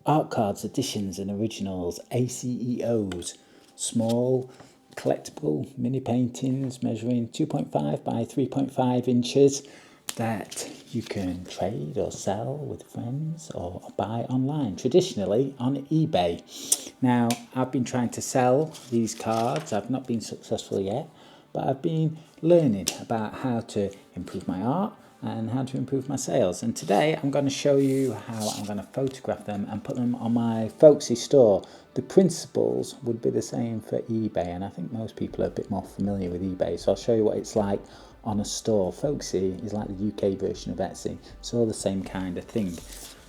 art cards, editions and originals, ACEOs, small collectible mini paintings measuring 2.5 by 3.5 inches that you can trade or sell with friends or buy online, traditionally on eBay. Now, I've been trying to sell these cards. I've not been successful yet, but I've been learning about how to improve my art and how to improve my sales. And today I'm going to show you how I'm going to photograph them and put them on my Folksy store. The principles would be the same for eBay, and I think most people are a bit more familiar with eBay, so I'll show you what it's like on a store. Folksy is like the UK version of Etsy, so all the same kind of thing.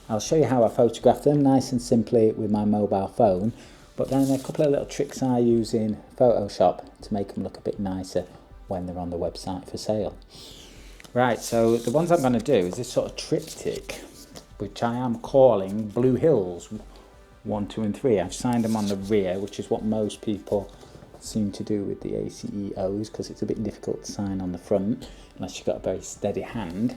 I'll show you how I photograph them nice and simply with my mobile phone, but then a couple of little tricks I use in Photoshop to make them look a bit nicer when they're on the website for sale. Right, so the ones I'm going to do is this sort of triptych, which I am calling Blue Hills 1, 2 and 3. I've signed them on the rear, which is what most people seem to do with the ACEOs, because it's a bit difficult to sign on the front unless you've got a very steady hand.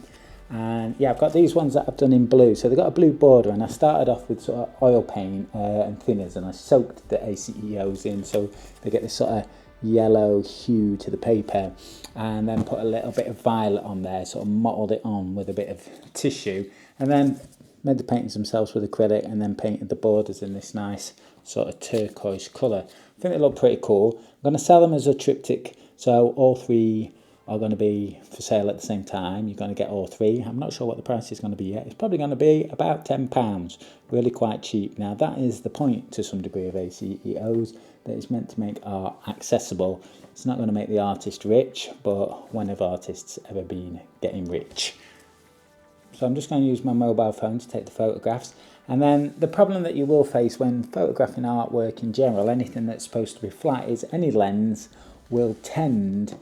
And yeah, I've got these ones that I've done in blue, so they've got a blue border, and I started off with sort of oil paint and thinners, and I soaked the ACEOs in so they get this sort of yellow hue to the paper, and then put a little bit of violet on there, sort of mottled it on with a bit of tissue, and then made the paintings themselves with acrylic, and then painted the borders in this nice sort of turquoise colour. I think they look pretty cool. I'm going to sell them as a triptych, so all three are going to be for sale at the same time. You're going to get all three. I'm not sure what the price is going to be yet. It's probably going to be about £10, really quite cheap. Now that is the point to some degree of ACEOs, that it's meant to make art accessible. It's not going to make the artist rich, but when have artists ever been getting rich? So I'm just going to use my mobile phone to take the photographs. And then the problem that you will face when photographing artwork in general, anything that's supposed to be flat, is any lens will tend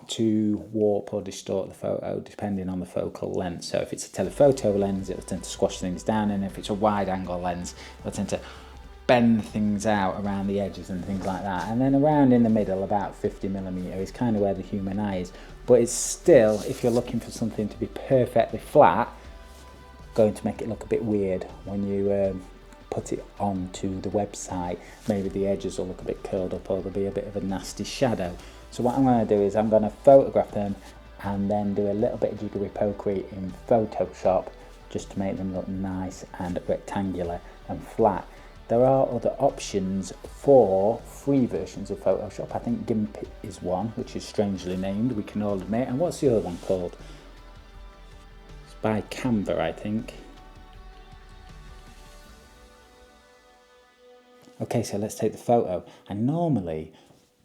to warp or distort the photo depending on the focal length. So if it's a telephoto lens, it'll tend to squash things down, and if it's a wide angle lens, it'll tend to bend things out around the edges and things like that. And then around in the middle, about 50mm, is kind of where the human eye is. But it's still, if you're looking for something to be perfectly flat, going to make it look a bit weird when you put it onto the website. Maybe the edges will look a bit curled up, or there'll be a bit of a nasty shadow. So what I'm going to do is I'm going to photograph them and then do a little bit of jiggery pokery in Photoshop just to make them look nice and rectangular and flat. There are other options for free versions of Photoshop. I think GIMP is one, which is strangely named, we can all admit. And what's the other one called? It's by Canva, I think. Okay, so let's take the photo. I normally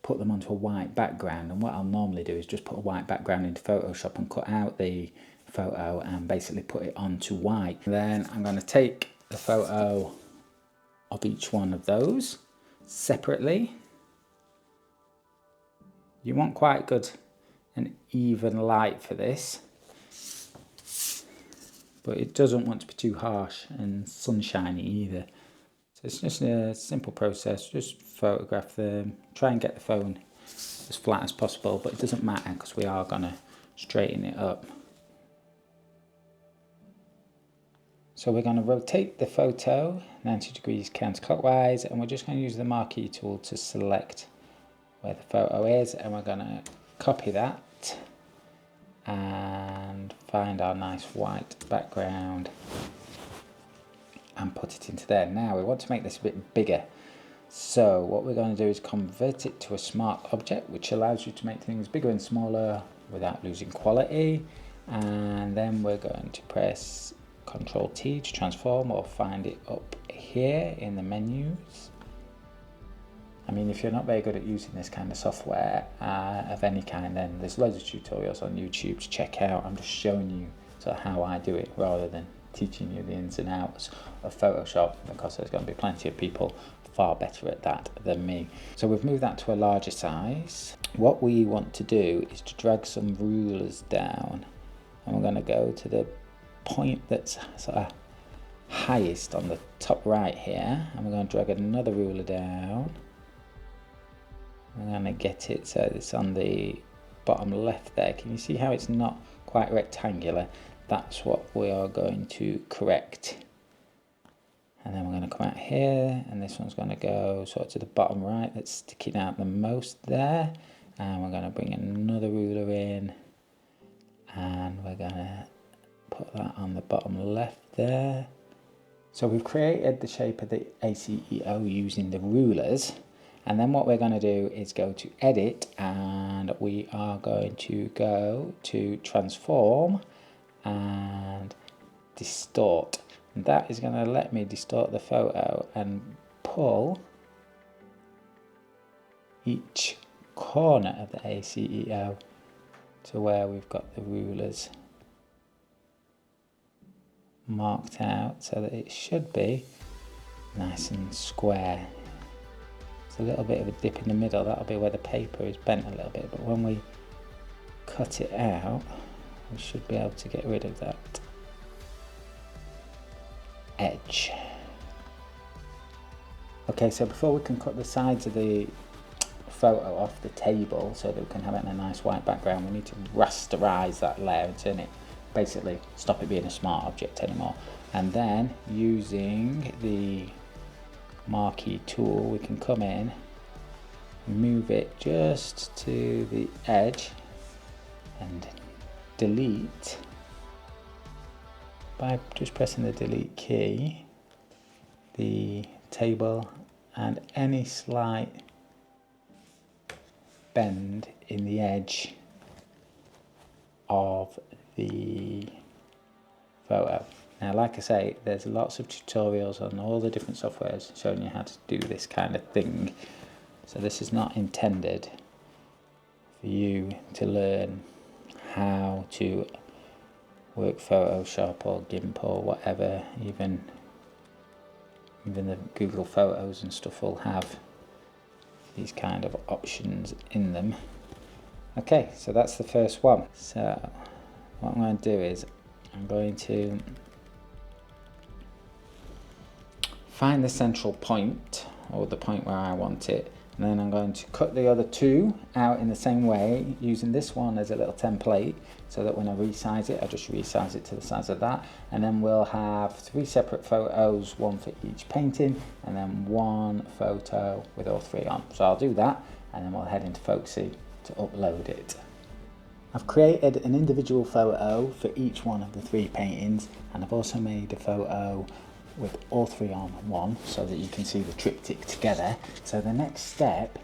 put them onto a white background, and what I'll normally do is just put a white background into Photoshop and cut out the photo and basically put it onto white. Then I'm going to take the photo of each one of those separately. You want quite good and even light for this, but it doesn't want to be too harsh and sunshiny either. So it's just a simple process. Just photograph them, try and get the phone as flat as possible, but it doesn't matter because we are going to straighten it up. So we're going to rotate the photo 90 degrees counterclockwise, and we're just going to use the marquee tool to select where the photo is, and we're going to copy that and find our nice white background and put it into there. Now we want to make this a bit bigger, so what we're going to do is convert it to a smart object, which allows you to make things bigger and smaller without losing quality. And then we're going to press Ctrl T to transform, or find it up here in the menus. I mean, if you're not very good at using this kind of software of any kind, then there's loads of tutorials on YouTube to check out. I'm just showing you sort of how I do it rather than teaching you the ins and outs of Photoshop, because there's going to be plenty of people far better at that than me. So we've moved that to a larger size. What we want to do is to drag some rulers down, and we're going to go to the point that's sort of highest on the top right here, and we're going to drag another ruler down. I'm going to get it so it's on the bottom left there. Can you see how it's not quite rectangular? That's what we are going to correct. And then we're going to come out out here, and this one's going to go sort of to the bottom right. Let's stick it out the most there, and we're going to bring another ruler in, and we're going to put that on the bottom left there. So we've created the shape of the ACEO using the rulers, and then what we're going to do is go to edit, and we are going to go to transform and distort. And that is going to let me distort the photo and pull each corner of the ACEO to where we've got the rulers marked out, so that it should be nice and square. It's a little bit of a dip in the middle, that'll be where the paper is bent a little bit, but when we cut it out we should be able to get rid of that edge. Okay, so before we can cut the sides of the photo off the table so that we can have it in a nice white background, we need to rasterize that layer and turn it, basically stop it being a smart object anymore. And then using the marquee tool we can come in, move it just to the edge and delete by just pressing the delete key the table and any slight bend in the edge of the photo. Now, like I say, there's lots of tutorials on all the different softwares showing you how to do this kind of thing, so this is not intended for you to learn how to work Photoshop or GIMP or whatever. Even the Google Photos and stuff will have these kind of options in them. Okay, so that's the first one. So what I'm going to do is I'm going to find the central point, or the point where I want it, and then I'm going to cut the other two out in the same way, using this one as a little template, so that when I resize it, I just resize it to the size of that. And then we'll have 3 separate photos, one for each painting, and then one photo with all 3 on. So I'll do that, and then we'll head into Folksy to upload it. I've created an individual photo for each one of the 3 paintings, and I've also made a photo with all 3 on one so that you can see the triptych together. So the next step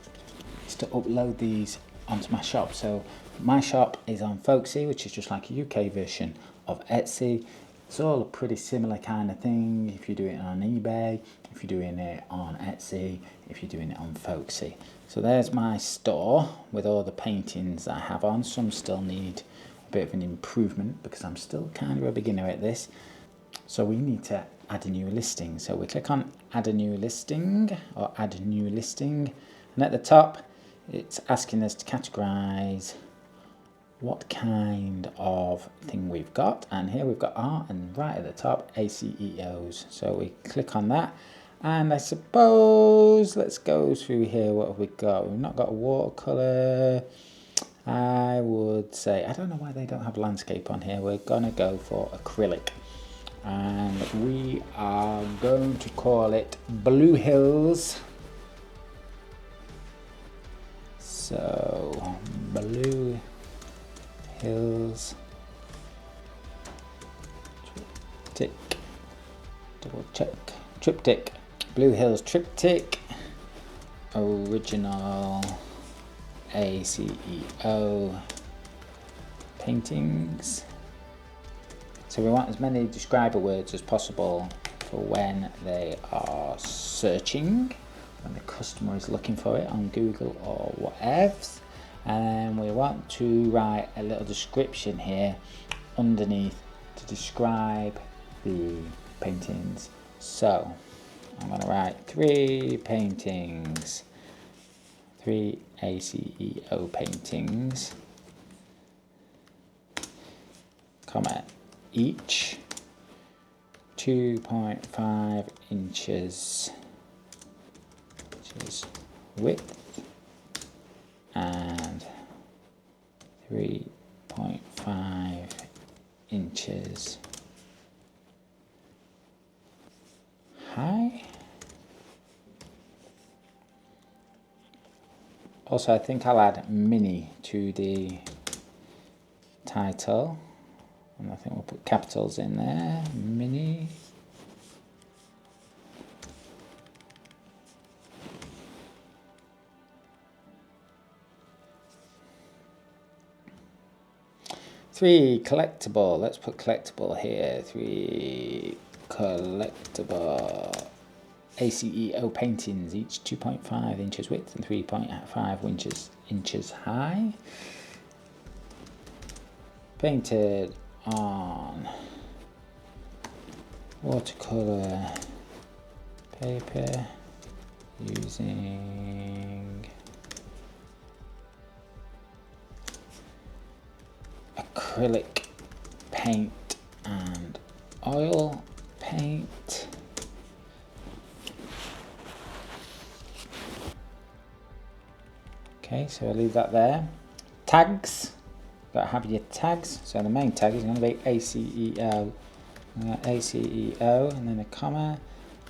is to upload these onto my shop. So my shop is on Folksy, which is just like a UK version of Etsy. It's all a pretty similar kind of thing if you're doing it on eBay, if you're doing it on Etsy, if you're doing it on Folksy. So there's my store with all the paintings that I have on. Some still need a bit of an improvement because I'm still kind of a beginner at this. So we need to add a new listing. So we click on add a new listing, or add a new listing, and at the top it's asking us to categorize what kind of thing we've got, and here we've got art, and right at the top ACEOs. So we click on that, and I suppose let's go through here. What have we got? We've not got a watercolor. I would say, I don't know why they don't have landscape on here. We're gonna go for acrylic, and we are going to call it Blue Hills. So Blue Hills triptych, double check, triptych, Blue Hills triptych, original ACEO paintings. So we want as many describer words as possible for when they are searching, when the customer is looking for it on Google or whatever. And we want to write a little description here underneath to describe the paintings. So I'm going to write 3 paintings, 3 ACEO paintings, comma, each 2.5 inches width and 3.5 inches high. Also, I think I'll add mini to the title, and I think we'll put capitals in there, mini. Three, collectible. Let's put collectible here. 3 collectible ACEO paintings, each 2.5 inches width and 3.5 inches high. Painted on watercolor paper using acrylic paint and oil paint. Okay, so I'll leave that there. Tags, got to have your tags. So the main tag is going to be ACEO, ACEO, and then a comma,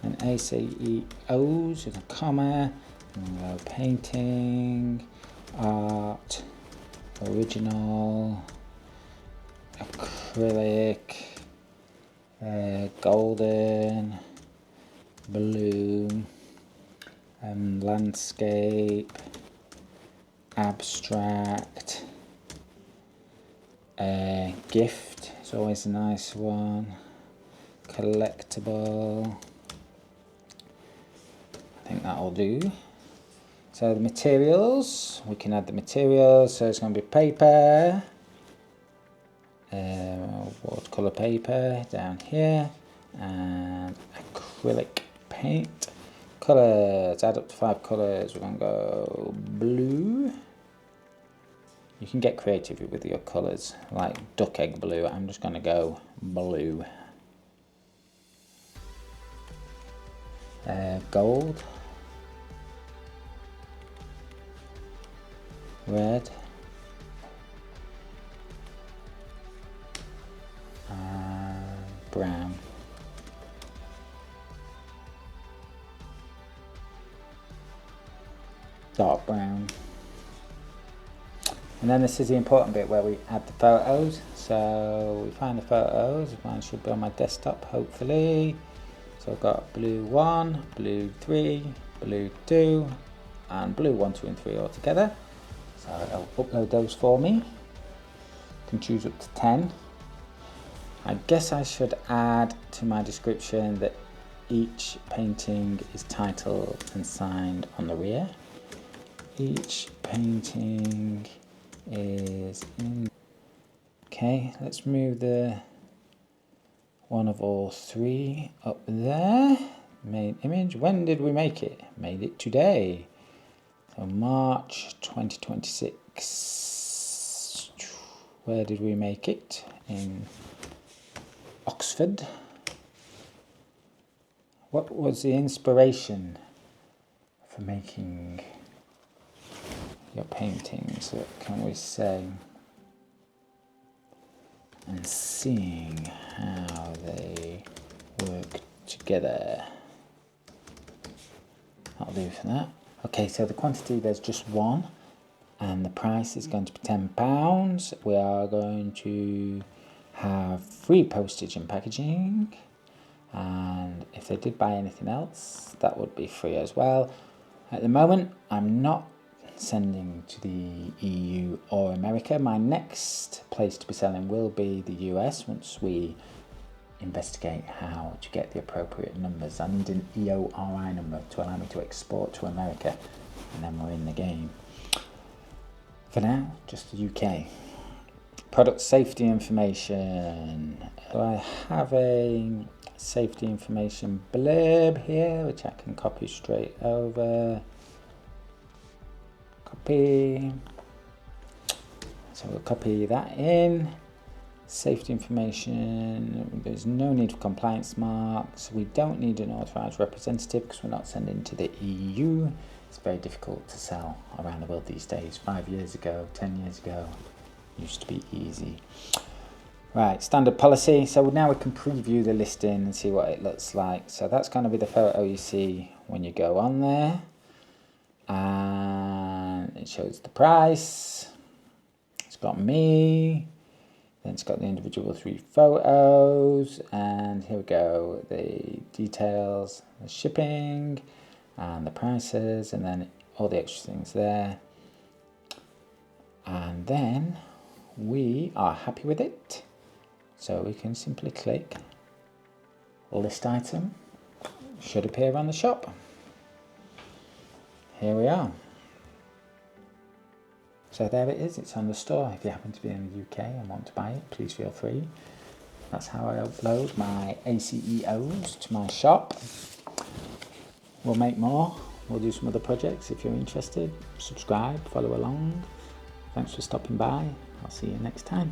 and ACEOs with a comma, and we'll go painting, art, original, acrylic, golden, blue, landscape, abstract, gift is always a nice one, collectible. I think that'll do. So the materials, we can add the materials. So it's going to be paper, watercolor paper down here, and acrylic paint. Colors, add up to 5 colors. We're going to go blue. You can get creative with your colors, like duck egg blue. I'm just going to go blue. Gold, red, and brown. Dark brown. And then this is the important bit where we add the photos. So we find the photos. Mine should be on my desktop, hopefully. So I've got blue 1, blue 3, blue 2, and blue 1, 2, and 3 all together. So I'll upload those for me. You can choose up to 10. I guess I should add to my description that each painting is titled and signed on the rear. Each painting is in. Okay, let's move the one of all 3 up there. Main image. When did we make it? Made it today. So March 2026. Where did we make it? In Oxford. What was the inspiration for making your paintings? What can we say? And seeing how they work together. That'll do for that. Okay, so the quantity, there's just one, and the price is going to be £10. We are going to have free postage and packaging, and if they did buy anything else, that would be free as well. At the moment, I'm not sending to the EU or America. My next place to be selling will be the US once we investigate how to get the appropriate numbers. I need an EORI number to allow me to export to America, and then we're in the game. For now, just the UK. Product safety information. I have a safety information blurb here, which I can copy straight over. Copy. So we'll copy that in. Safety information. There's no need for compliance marks. We don't need an authorised representative because we're not sending to the EU. It's very difficult to sell around the world these days. 5 years ago, 10 years ago, used to be easy. Right, standard policy. So now we can preview the listing and see what it looks like. So that's going to be the photo you see when you go on there. And it shows the price. It's got me. Then it's got the individual 3 photos. And here we go. The details, the shipping, and the prices, and then all the extra things there. And then we are happy with it. So we can simply click list item. Should appear on the shop. Here we are. So there it is, it's on the store. If you happen to be in the UK and want to buy it, please feel free. That's how I upload my ACEOs to my shop. We'll make more. We'll do some other projects. If you're interested, subscribe, follow along. Thanks for stopping by. I'll see you next time.